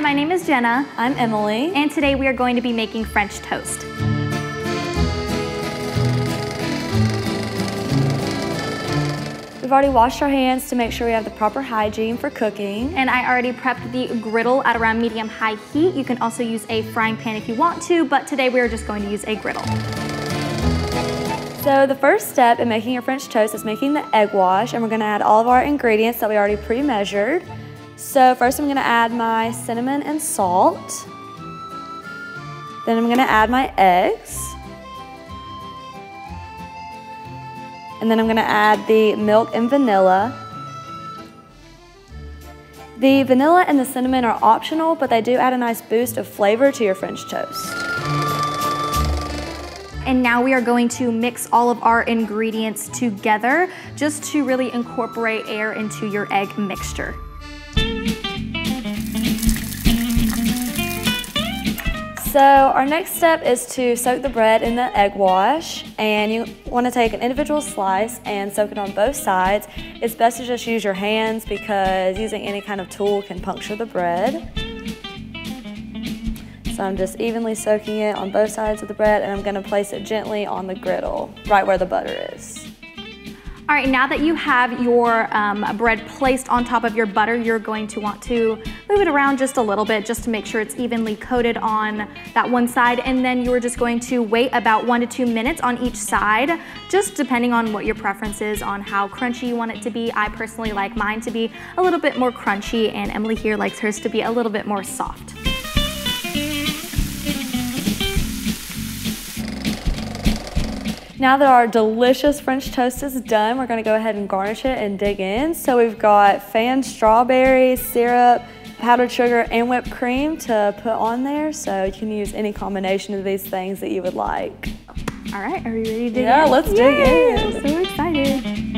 my name is Jenna. I'm Emily. And today we are going to be making French toast. We've already washed our hands to make sure we have the proper hygiene for cooking. And I already prepped the griddle at around medium-high heat. You can also use a frying pan if you want to, but today we are just going to use a griddle. So the first step in making your French toast is making the egg wash, and we're gonna add all of our ingredients that we already pre-measured. So first I'm gonna add my cinnamon and salt. Then I'm gonna add my eggs. And then I'm gonna add the milk and vanilla. The vanilla and the cinnamon are optional, but they do add a nice boost of flavor to your French toast. And now we are going to mix all of our ingredients together just to really incorporate air into your egg mixture. So our next step is to soak the bread in the egg wash, and you want to take an individual slice and soak it on both sides. It's best to just use your hands because using any kind of tool can puncture the bread. So I'm just evenly soaking it on both sides of the bread, and I'm going to place it gently on the griddle, right where the butter is. All right, now that you have your bread placed on top of your butter, you're going to want to move it around just a little bit just to make sure it's evenly coated on that one side, and then you're just going to wait about 1 to 2 minutes on each side, just depending on what your preference is on how crunchy you want it to be. I personally like mine to be a little bit more crunchy, and Emily here likes hers to be a little bit more soft. Now that our delicious French toast is done, we're gonna go ahead and garnish it and dig in. So we've got fanned strawberries, syrup, powdered sugar, and whipped cream to put on there. So you can use any combination of these things that you would like. All right, are you ready to dig in? Yeah, let's dig in. I'm so excited.